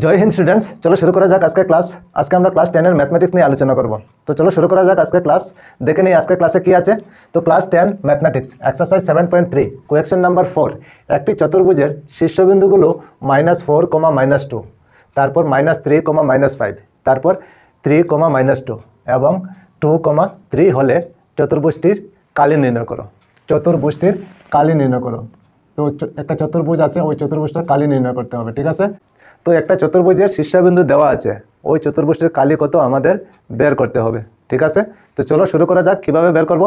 জয় Hind students, চলো শুরু করা যাক আজকে ক্লাস। আজকে আমরা ক্লাস 10 এর ম্যাথমেটিক্স নিয়ে আলোচনা করব। তো চলো শুরু করা যাক আজকে ক্লাস। দেখে নিই আজকে ক্লাসে কি আছে। তো class 10 mathematics exercise 7.3 question number 4। একটি চতুর্ভুজের শীর্ষবিন্দুগুলো -4, -2, তারপর -3, -5, তারপর 3, -2 এবং 2, 3 হলে চতুর্ভুজটির কালি নির্ণয় করো। চতুর্ভুজটির কালি নির্ণয় করো। তো একটা চতুর্ভুজ আছে, ওই চতুর্ভুজটার কালি নির্ণয় করতে হবে, ঠিক আছে। তো একটা চতুর্ভুজের শীর্ষবিন্দু দেওয়া আছে, ওই চতুর্ভুজটির কালি কত আমাদের বের করতে হবে, ঠিক আছে। তো চলো শুরু করা যাক কিভাবে বের করব।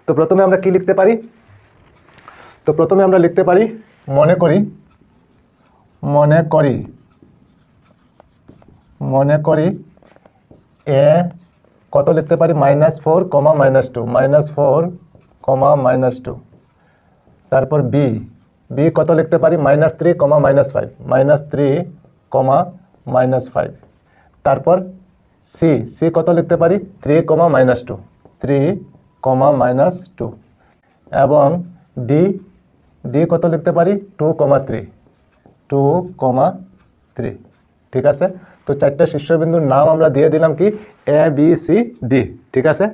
তো প্রথমে আমরা কি লিখতে পারি? তো প্রথমে আমরা লিখতে পারি মনে করি এ কত লিখতে পারি -4, -2, -4, -2। তারপর বি কত লিখতে পারি -3, -5, -3, -5। তারপর সি কত লিখতে পারি 3, -2, 3, -2। এবং ডি কত লিখতে পারি 2, 3, 2, 3, ঠিক আছে। তো চারটা শীর্ষবিন্দুর নাম আমরা দিয়ে দিলাম কি এ বি সি ডি, ঠিক আছে।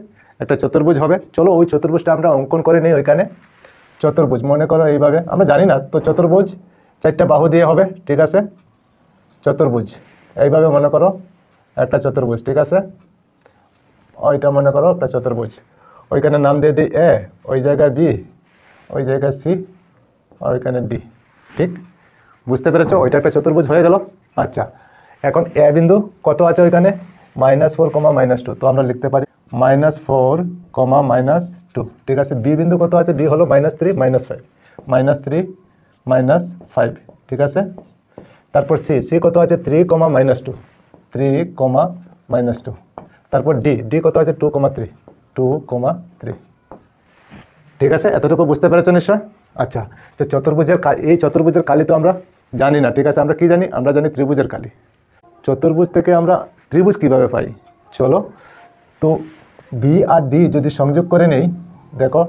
একটা চতুর্ভুজ হবে। চলো ওই চতুর্ভুজটা আমরা অঙ্কন করে নিই। ওইখানে চতুর্ভুজ মনে করো এইভাবে, আমরা জানি না তো চতুর্ভুজ চারটা বাহু দিয়ে হবে, ঠিক আছে। চতুর্ভুজ এইভাবে মনে করো একটা চতুর্ভুজ, ঠিক আছে। ওইটা মনে করো একটা চতুর্ভুজ। ওইখানে নাম দিয়ে দিই এ, ওই জায়গায় বি, ওই জায়গায় সি, ওইখানে ডি, ঠিক। বুঝতে পেরেছো? ওইটা একটা চতুর্ভুজ হয়ে গেল। আচ্ছা, এখন এ বিন্দু কত আছে ওইখানে -4, -2। তো আমরা লিখতে পারি -4, -2, ঠিক আছে। বি বিন্দু কত আছে? বি হলো -3, -5, -3, -5, ঠিক আছে। তারপর সি কত আছে 3, -2, 3, -2। তারপর ডি কত আছে 2, 3, 2, 3, ঠিক আছে। এতটুকু বুঝতে পেরেছো নিশ্চয়? আচ্ছা, তো এই চতুর্ভুজের কালি তো আমরা জানি না, ঠিক আছে। আমরা কি জানি? আমরা জানি ত্রিভুজের কালি। চতুর্ভুজ থেকে আমরা ত্রিভুজ কিভাবে পাই? চলো, তো বি আর ডি যদি সংযোগ করে নেই, দেখো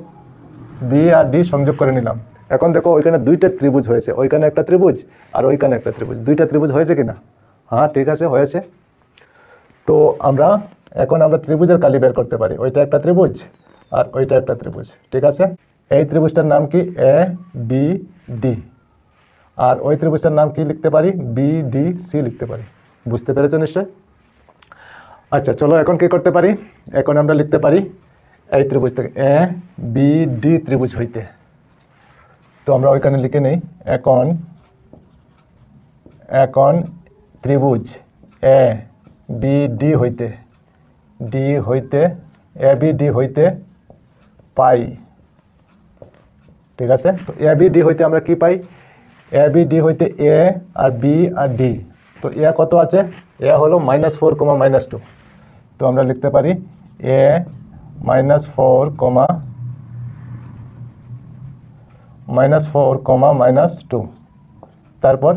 বি আর ডি সংযোগ করে নিলাম। এখন দেখো ওইখানে দুইটা ত্রিভুজ হয়েছে, ওইখানে একটা ত্রিভুজ আর ওইখানে একটা ত্রিভুজ। দুইটা ত্রিভুজ হয়েছে কিনা? হ্যাঁ, ঠিক আছে, হয়েছে। তো এখন আমরা ত্রিভুজের কালি বের করতে পারি। ওইটা একটা ত্রিভুজ আর ওইটা একটা ত্রিভুজ, ঠিক আছে। এই ত্রিভুজটার নাম কি এ বি ডি, আর ওই ত্রিভুজটার নাম কি লিখতে পারি বি ডি সি লিখতে পারি। বুঝতে পেরেছো নিশ্চয়? আচ্ছা, চলো এখন কি করতে পারি? এখন আমরা লিখতে পারি এই ত্রিভুজ থেকে এ বি ডি ত্রিভুজ হইতে। তো আমরা ওইখানে লিখে নেই এখন ত্রিভুজ এ বি ডি হইতে এ বি ডি হইতে পাই, ঠিক আছে। তো এ বি ডি হইতে আমরা কি পাই? এ বি ডি হইতে এ আর বি আর ডি। তো এ কত আছে? এ হলো -4, -2। তো আমরা লিখতে পারি এ -4, -2। তারপর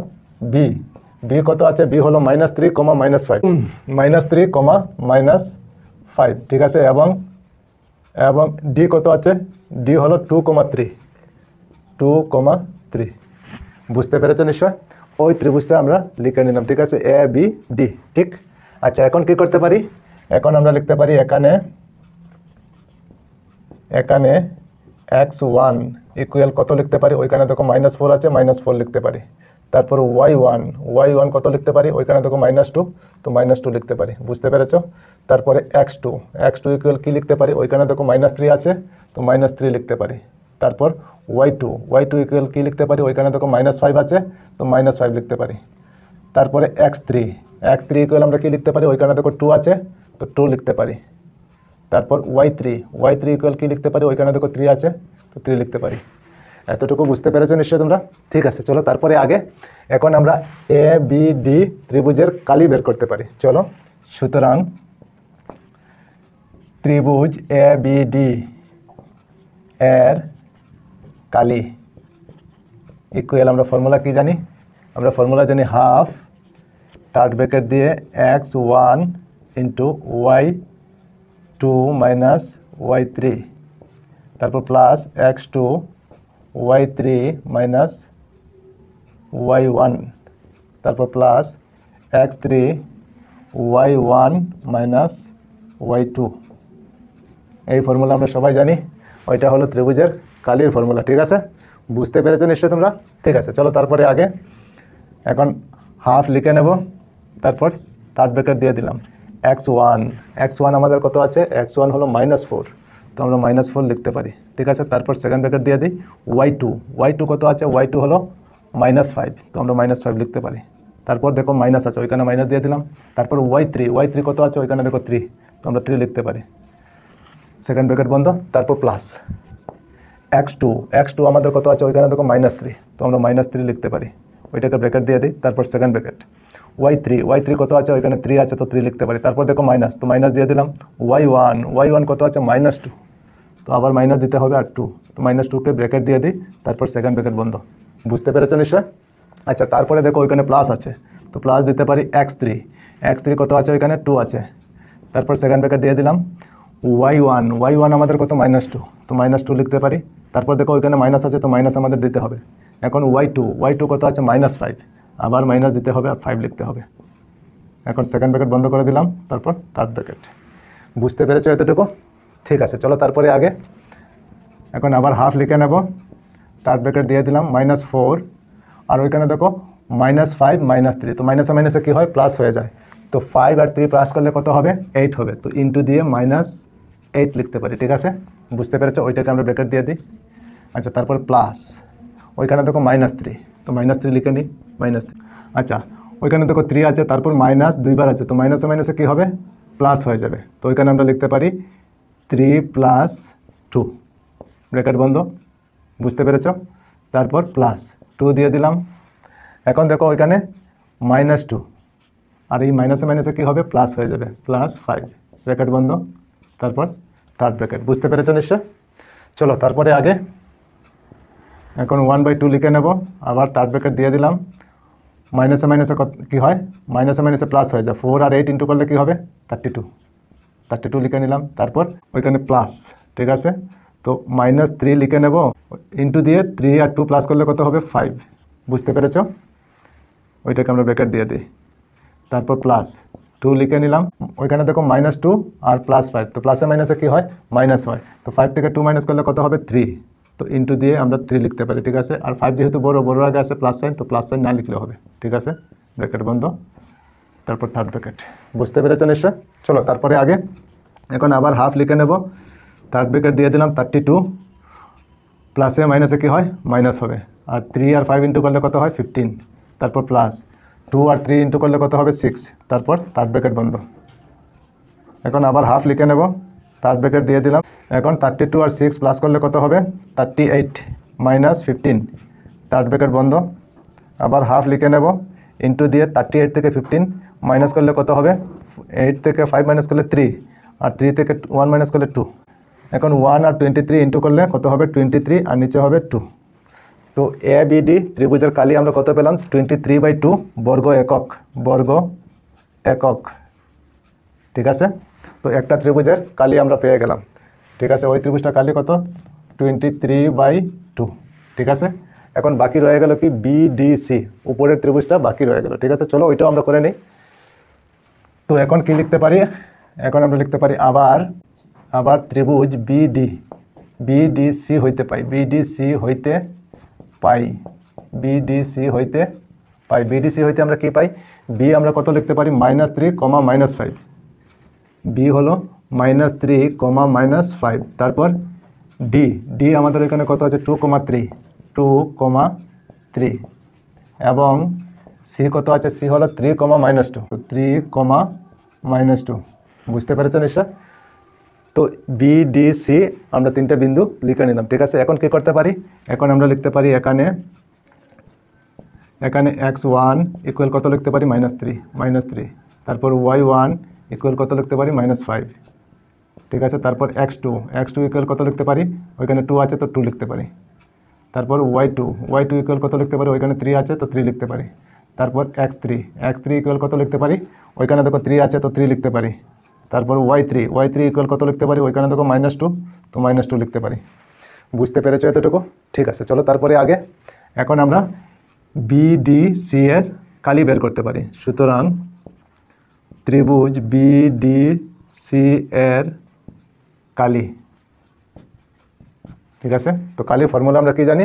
বি কত আছে? বি হলো -3, -5, -3, -5, ঠিক আছে। এবং ডি কত আছে? ডি হলো 2, 3, 2, 3। বুঝতে পেরেছো নিশ্চয়? ওই ত্রিভুজটা আমরা লিখে নিলাম, ঠিক আছে, এ বি ডি, ঠিক। আচ্ছা, এখন কি করতে পারি? এখন আমরা লিখতে পারি এখানে x1 ইকুয়াল কত লিখতে পারি? ওইখানে দেখো -4 আছে, -4 লিখতে পারি। তারপর y1 কত লিখতে পারি? ওইখানে দেখো -2, তো -2 লিখতে পারি। বুঝতে পেরেছো? তারপরে x2 ইকুয়াল কি লিখতে পারি? ওইখানে দেখো -3 আছে, তো -3 লিখতে পারি। তারপর y2 ইকুয়াল কি লিখতে পারি? ওইখানে দেখো -5 আছে, তো -5 লিখতে পারি। তারপরে x3 ইকুয়াল আমরা কি লিখতে পারি? ওইখানে দেখো 2 আছে, তো 2 লিখতে পারি। তারপর y3 ইকুয়াল কি লিখতে পারি? ওইখানে দেখো 3 আছে, তো 3 লিখতে পারি। এতটুকু বুঝতে পেরেছো নিশ্চয় তোমরা? ঠিক আছে, চলো তারপরে এখন আমরা এ বি ডি ত্রিভুজের কালি বের করতে পারি। চলো, সুতরাং ত্রিভুজ এ বি ডি এর কালি ইকুয়াল আমরা ফর্মুলা কি জানি? আমরা ফর্মুলা জানি হাফ থার্ড ব্র্যাকেট দিয়ে x1 into y2 minus y3, তারপর plus x2 y3 minus y1, তারপর plus x3 y1 minus y2। এই ফর্মুলা আমরা সবাই জানি, ওইটা হলো ত্রিভুজের কালির ফর্মুলা। ঠিক আছে, বুঝতে পেরেছো নিশ্চয়ই তোমরা? ঠিক আছে, চলো তারপরে আগে এখন হাফ লিখে নেব, তারপর থার্ড ব্র্যাকেট দিয়ে দিলাম। x1 আমাদের কত আছে? x1 হলো -4, তো আমরা -4 লিখতে পারি। ঠিক আছে, তারপর সেকেন্ড ব্র্যাকেট দিয়ে দিই। y2 কত আছে? y2 হলো -5, তো আমরা -5 লিখতে পারি। তারপর দেখো মাইনাস আছে, ওইখানে মাইনাস দিয়ে দিলাম। তারপর y3 কত আছে? ওইখানে দেখো 3, তো আমরা 3 লিখতে পারি। সেকেন্ড ব্র্যাকেট বন্ধ, তারপর প্লাস x2 আমাদের কত আছে? ওইখানে দেখো -3, তো আমরা -3 লিখতে পারি। ওইটাকে ব্র্যাকেট দিয়ে দিই, তারপর সেকেন্ড ব্র্যাকেট। y3 কত আছে? ওইখানে 3 আছে, তো 3 লিখতে পারি। তারপর দেখো মাইনাস, তো মাইনাস দিয়ে দিলাম। y1 কত আছে? -2, তো আবার মাইনাস দিতে হবে আর 2, তো -2কে ব্র্যাকেট দিয়ে দিই, তারপর সেকেন্ড ব্র্যাকেট বন্ধ। বুঝতে পেরেছো নিশ্চয়? আচ্ছা, তারপরে দেখো ওইখানে প্লাস আছে, তো প্লাস দিতে পারি x3 কত আছে? ওইখানে 2 আছে, তারপর সেকেন্ড ব্র্যাকেট দিয়ে দিলাম। y1 আমাদের কত? -2, তো -2 লিখতে পারি। তারপর দেখো ওইখানে মাইনাস আছে, তো মাইনাস আমাদের দিতে হবে। এখন y2 কত আছে? -5, আবার মাইনাস দিতে হবে আর 5 লিখতে হবে। এখন সেকেন্ড ব্র্যাকেট বন্ধ করে দিলাম, তারপর থার্ড ব্র্যাকেট। বুঝতে পেরেছো এতটুকু? ঠিক আছে, চলো তারপরে আগে এখন আবার হাফ লিখে নেব, থার্ড ব্র্যাকেট দিয়ে দিলাম। -4, আর ওইখানে দেখো -5 -3, তো মাইনাসে মাইনাসে কী হয়? প্লাস হয়ে যায়। তো 5 আর 3 প্লাস করলে কত হবে? 8 হবে, তো ইন্টু দিয়ে -8 লিখতে পারি। ঠিক আছে, বুঝতে পেরেছো? ওইটাকে আমরা ব্র্যাকেট দিয়ে দিই। আচ্ছা, তারপর প্লাস, ওইখানে দেখো -3, তো -3 লিখে নিই, -3। আচ্ছা, ওইখানে দেখো 3 আছে, তারপর মাইনাস 2 বার আছে, তো মাইনাসে মাইনাসে কী হবে? প্লাস হয়ে যাবে, তো ওইখানে আমরা লিখতে পারি 3 + 2, ব্র্যাকেট বন্ধ। বুঝতে পেরেছো? তারপর প্লাস 2 দিয়ে দিলাম। এখন দেখো ওইখানে -2, আর এই মাইনাসে মাইনাসে কী হবে? প্লাস হয়ে যাবে, +5, ব্র্যাকেট বন্ধ, তারপর থার্ড ব্র্যাকেট। বুঝতে পেরেছো নিশ্চয়? চলো তারপরে আগে এখন 1/2 লিখে নেব, আবার থার্ড ব্র্যাকেট দিয়ে দিলাম। মাইনাসে মাইনাসে কী হয়? মাইনাসে মাইনাসে প্লাস হয়ে যায়, 4 আর 8 ইন্টু করলে কী হবে? 32 লিখে নিলাম। তারপর ওইখানে প্লাস, ঠিক আছে, তো -3 লিখে নেব, ইন্টু দিয়ে 3 আর 2 প্লাস করলে কত হবে? 5। বুঝতে পেরেছো? ওইটাকে আমরা ব্র্যাকেট দিয়ে দিই, তারপর +2 লিখে নিলাম। ওইখানে দেখো -2 আর +5, তো প্লাসে মাইনাসে কী হয়? মাইনাস হয়, তো 5 থেকে 2 মাইনাস করলে কত হবে? 3, তো ইন্টু দিয়ে আমরা 3 লিখতে পারি। ঠিক আছে, আর 5 যেহেতু বড় আগে আছে প্লাস সাইন, তো প্লাস সাইন না লিখলেও হবে। ঠিক আছে, ব্র্যাকেট বন্ধ, তারপর থার্ড ব্র্যাকেট। বুঝতে পেরেছো নিশ্চয়? চলো তারপরে আগে এখন আবার হাফ লিখে নেব, থার্ড ব্র্যাকেট দিয়ে দিলাম। 32, প্লাসে মাইনাসে কী হয়? মাইনাস হবে, আর 3 আর 5 ইন্টু করলে কত হয়? 15, তারপর +2 আর 3 ইন্টু করলে কত হবে? 6, তারপর থার্ড ব্র্যাকেট বন্ধ। এখন আবার হাফ লিখে নেব, থার্ড ব্র্যাকেট দিয়ে দিলাম। এখন 32 আর 6 প্লাস করলে কত হবে? 38 - 15, থার্ড ব্র্যাকেট বন্ধ। আবার হাফ লিখে নেব, ইন্টু দিয়ে 38 থেকে 15 মাইনাস করলে কত হবে? 8 থেকে 5 মাইনাস করলে 3, আর 3 থেকে 1 মাইনাস করলে 2। এখন 1 আর 23 ইন্টু করলে কত হবে? 23, আর নিচে হবে 2। তো ABD ত্রিভুজের কালি আমরা কত পেলাম? 23/2 বর্গ একক। ঠিক আছে, তো একটা ত্রিভুজের কালি আমরা পেয়ে গেলাম। ঠিক আছে, ওই ত্রিভুজটার কালি কত? 23/2। ঠিক আছে, এখন বাকি রয়ে গেল কি? BDC, উপরের ত্রিভুজটা বাকি রয়ে গেল। ঠিক আছে, চলো ওইটাও আমরা করে নিই। তো এখন কি লিখতে পারি? এখন আমরা লিখতে পারি আবার ত্রিভুজ BDC হইতে পাই, BDC হইতে আমরা কি পাই? B আমরা কত লিখতে পারি? -3, -5। B হলো -3, -5। তারপর D আমাদের এখানে কত আছে? 2,3, এবং C কত আছে? C হলো 3, -2। বুঝতে পেরেছেন নিশ্চয়? তো BDC আমরা 3টে বিন্দু লিখে নিলাম। ঠিক আছে, এখন কি করতে পারি? এখন আমরা লিখতে পারি এখানে x1 ইকুয়াল কত লিখতে পারি? -3। তারপর y1 ইকুয়াল কত লিখতে পারি? -5। ঠিক আছে, তারপর x2 ইকুয়াল কত লিখতে পারি? ওইখানে 2 আছে, তো 2 লিখতে পারি। তারপর y2 ইকুয়াল কত লিখতে পারি? ওইখানে 3 আছে, তো 3 লিখতে পারি। তারপর x3 ইকুয়াল কত লিখতে পারি? ওইখানে দেখো 3 আছে, তো 3 লিখতে পারি। তারপর y3 ইকুয়াল কত লিখতে পারি? ওইখানে দেখো -2, তো -2 লিখতে পারি। বুঝতে পেরেছো এতটুকু? ঠিক আছে, চলো তারপরে আগে এখন আমরা BDC এর কালি বের করতে পারি। সুতরাং ত্রিভুজ BDC এর কালি, ঠিক আছে। তো কালি ফর্মুলা আমরা কি জানি,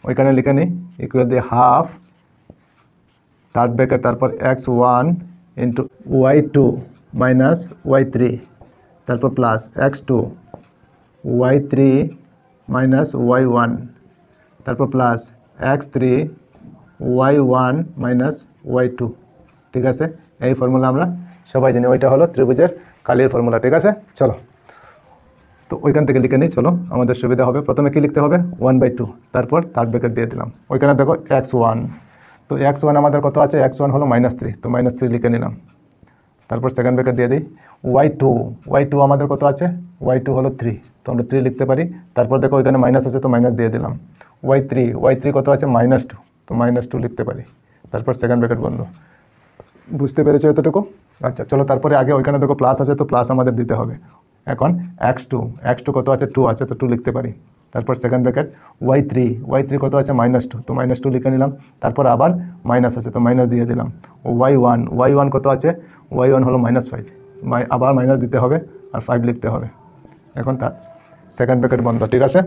ওইখানে লিখে নিই, ইকুয়াল দিয়ে হাফ থার্ড ব্র্যাকেট তারপর x1 into y2 minus y3 তারপর plus x2 y3 minus y1 তারপর plus x3 y1 minus y2, ঠিক আছে। এই ফর্মুলা আমরা সবাই জানি, ওইটা হলো ত্রিভুজের কালির ফর্মুলা, ঠিক আছে। চলো তো ওইখান থেকে লিখে নিই, চলো আমাদের সুবিধা হবে। প্রথমে কি লিখতে হবে 1/2, তারপর থার্ড ব্র্যাকেট দিয়ে দিলাম। ওইখানে দেখো x1, তো x1 আমাদের কত আছে, x1 হলো -3, তো -3 লিখে নিলাম। তারপর সেকেন্ড ব্র্যাকেট দিয়ে দিই y2 আমাদের কত আছে, y2 হলো 3, তো আমরা 3 লিখতে পারি। তারপর দেখো ওইখানে মাইনাস আছে, তো মাইনাস দিয়ে দিলাম। y3 কত আছে, -2, তো -2 লিখতে পারি। তারপর সেকেন্ড ব্র্যাকেট বন্ধ। বুঝতে পেরেছো এতটুকু? আচ্ছা চলো, তারপরে আগে ওইখানে দেখো প্লাস আছে, তো প্লাস আমাদের দিতে হবে। এখন x2 কত আছে, 2 আছে, তো 2 লিখতে পারি। তারপর সেকেন্ড ব্র্যাকেট y3 কত আছে, -2, তো -2 লিখে নিলাম। তারপর আবার মাইনাস আছে, তো মাইনাস দিয়ে দিলাম। y1 কত আছে, y1 হলো -5, আবার মাইনাস দিতে হবে আর 5 লিখতে হবে। এখন তার সেকেন্ড ব্র্যাকেট বন্ধ, ঠিক আছে।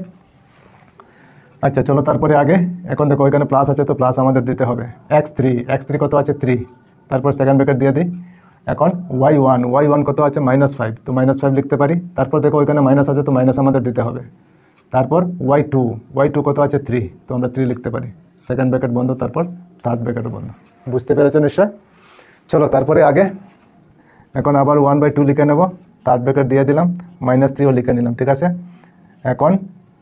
আচ্ছা চলো, তারপরে আগে এখন দেখো ওইখানে প্লাস আছে, তো প্লাস আমাদের দিতে হবে। x3 কত আছে, 3, তারপর সেকেন্ড ব্র্যাকেট দিয়ে দিই। এখন y1 কত আছে, -5, তো -5 লিখতে পারি। তারপর দেখো ওইখানে মাইনাস আছে, তো মাইনাস আমাদের দিতে হবে। তারপর y2 কত আছে, 3, তো আমরা 3 লিখতে পারি। সেকেন্ড ব্র্যাকেট বন্ধ, তারপর থার্ড ব্র্যাকেট বন্ধ। বুঝতে পেরেছো নিশ্চয়? চলো তারপরে আগে এখন আবার 1/2 লিখে নেব, থার্ড ব্র্যাকেট দিয়ে দিলাম, -3ও লিখে নিলাম, ঠিক আছে। এখন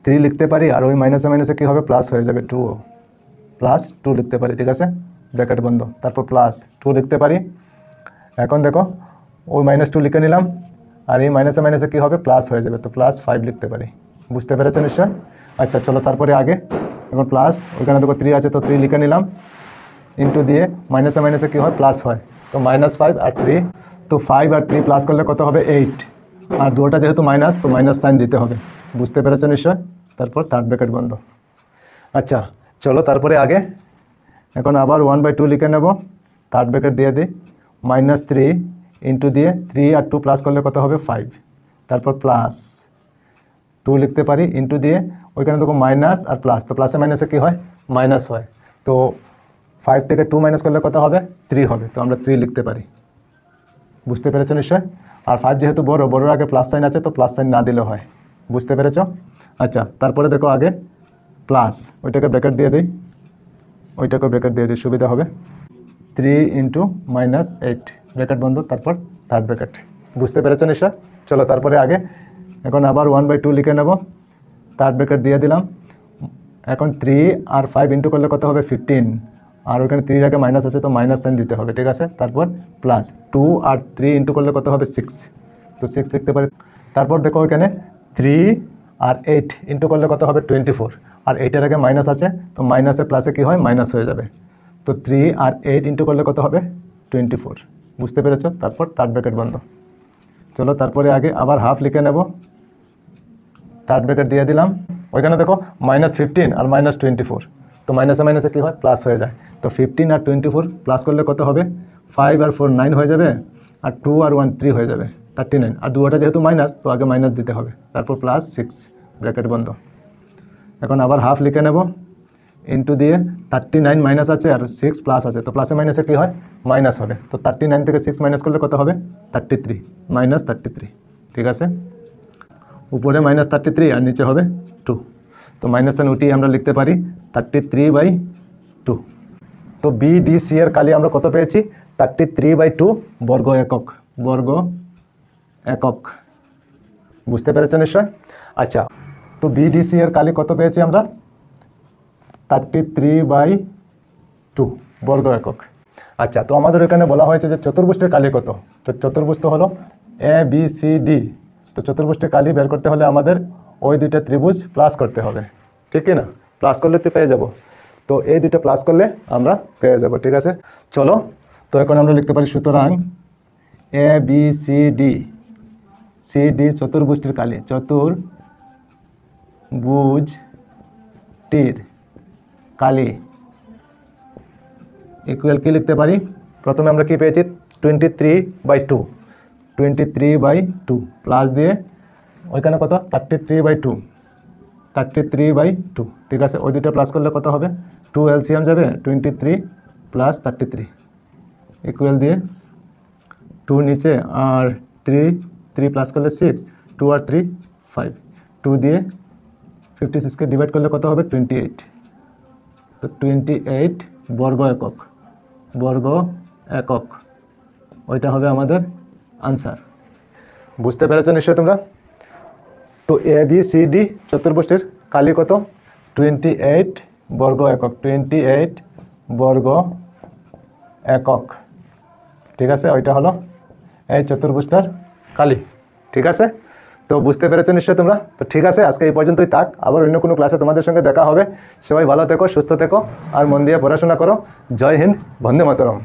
3 লিখতে পারি, আর ওই মাইনাসে কী হবে, প্লাস হয়ে যাবে, 2 +2 লিখতে পারি, ঠিক আছে। ব্র্যাকেট বন্ধ, তারপর +2 লিখতে পারি। এখন দেখো ওই -2 লিখে নিলাম, আর এই মাইনাসে কী হবে, প্লাস হয়ে যাবে, তো +5 লিখতে পারি। বুঝতে পেরেছো নিশ্চয়? আচ্ছা চলো, তারপরে আগে এখন প্লাস, ওইখানে দেখো 3 আছে, তো 3 লিখে নিলাম। ইন্টু দিয়ে মাইনাসে কী হয়, প্লাস হয়, তো -5 আর 3, তো 5 আর 3 প্লাস করলে কত হবে, 8, আর দুটোটা যেহেতু মাইনাস, তো মাইনাস সাইন দিতে হবে। বুঝতে পেরেছো নিশ্চয়? তারপর থার্ড ব্র্যাকেট বন্ধ। আচ্ছা চলো, তারপরে আগে এখন আবার 1/2 লিখে নেব, থার্ড ব্র্যাকেট দিয়ে দিই, -3 ইন্টু দিয়ে 3 আর 2 প্লাস করলে কত হবে, 5, তারপর +2 লিখতে পারি। ইন্টু দিয়ে ওইখানে দেখো মাইনাস আর প্লাস, তো প্লাসে মাইনাসে কী হয়, মাইনাস হয়, তো 5 থেকে 2 মাইনাস করলে কত হবে, 3 হবে, তো আমরা 3 লিখতে পারি। বুঝতে পেরেছো নিশ্চয়? আর 5 যেহেতু বড়োর আগে প্লাস সাইন আছে, তো প্লাস সাইন না দিলেও হয়। বুঝতে পেরেছো? আচ্ছা তারপরে দেখো আগে প্লাস, ওইটাকে ব্র্যাকেট দিয়ে দিই, সুবিধা হবে। 3 ইন্টু -8 ব্র্যাকেট বন্ধ, তারপর থার্ড ব্র্যাকেট। বুঝতে পেরেছো নিশ্চয়? চলো তারপরে আগে এখন আবার 1/2 লিখে নেব, থার্ড ব্র্যাকেট দিয়ে দিলাম। এখন 3 আর 5 ইন্টু করলে কত হবে, 15, আর ওইখানে 3 আগে মাইনাস আছে, তো মাইনাস সাইন দিতে হবে, ঠিক আছে। তারপর +2 আর 3 ইন্টু করলে কত হবে, 6, তো 6 লিখতে পারি। তারপর দেখো ওইখানে 3 আর 8 ইন্টু করলে কত হবে, 24, আর 8-এর আগে মাইনাস আছে, তো মাইনাসে প্লাসে কী হয়, মাইনাস হয়ে যাবে, তো 3 আর 8 ইন্টু করলে কত হবে, 24। বুঝতে পেরেছো? তারপর থার্ড ব্র্যাকেট বন্ধ। চলো তারপরে আগে আবার হাফ লিখে নেব, থার্ড ব্র্যাকেট দিয়ে দিলাম। ওইখানে দেখো -15 আর -24, তো মাইনাসে কী হয়, প্লাস হয়ে যায়, তো 15 আর 24 প্লাস করলে কত হবে, 5 আর 4 9 হয়ে যাবে, আর 2 আর 1 3 হয়ে যাবে, 39, আর দুটোটা যেহেতু মাইনাস, তো আগে মাইনাস দিতে হবে, তারপর +6 ব্র্যাকেট বন্ধ। এখন আবার হাফ লিখে নেব, ইন্টু দিয়ে 39 মাইনাস আছে আর 6 প্লাস আছে, তো প্লাসে মাইনাসে কী হয়, মাইনাস হবে, তো 39 থেকে 6 মাইনাস করলে কত হবে, 33, -33, ঠিক আছে। উপরে -33 আর নিচে হবে 2, তো মাইনাস সাইন উঠিয়ে আমরা লিখতে পারি 33/2। তো BDC এর কালি আমরা কত পেয়েছি, 33/2 বর্গ একক। বুঝতে পেরেছেন নিশ্চয়? আচ্ছা, তো BDC এর কালি কত পেয়েছি আমরা, 33/2 বর্গ একক। আচ্ছা, তো আমাদের এখানে বলা হয়েছে যে চতুর্ভুজের কালি কত, তো চতুর্ভুজ তো হলো ABCD, তো চতুর্ভুজের কালি বের করতে হলে আমাদের ওই দুইটা ত্রিভুজ প্লাস করতে হবে, ঠিক কি না? প্লাস করলে তো পেয়ে যাব, তো এই দুইটা প্লাস করলে আমরা পেয়ে যাব, ঠিক আছে। চলো, তো এখন আমরা লিখতে পারি, সুতরাং ABCD চতুর্ভুজটির কালি, চতুর্ভুজটির কালি ইকুয়াল কি লিখতে পারি, প্রথমে আমরা কি পেয়েছি 23/2, 23/2 প্লাস দিয়ে ওইখানে কত 33/2, 33/2, ঠিক আছে। ওই দুটো প্লাস করলে কত হবে, 2 এলসিএম যাবে, 23 প্লাস 33 ইকুয়াল দিয়ে 2 নিচে আর 3 প্লাস করলে 6, 2 আর 3 5, 2 দিয়ে 56কে ডিভাইড করলে কত হবে 28, তো 28 বর্গ একক, ওইটা হবে আমাদের আনসার। বুঝতে পেরেছো নিশ্চয় তোমরা। তো ABCD চতুর্ভুজটির কালি কত 28 বর্গ একক, 28 বর্গ একক, ঠিক আছে। ওইটা হলো এই চতুর্ভুজটার কালি, ঠিক আছে। তো বুঝতে পেরেছো নিশ্চয় তোমরা। তো ঠিক আছে, আজকে এই পর্যন্তই থাক, আবার অন্য কোনো ক্লাসে তোমাদের সঙ্গে দেখা হবে। সবাই ভালো থেকো, সুস্থ থেকো আর মন দিয়ে পড়াশোনা করো। জয় হিন্দ, বন্দে মাতরম।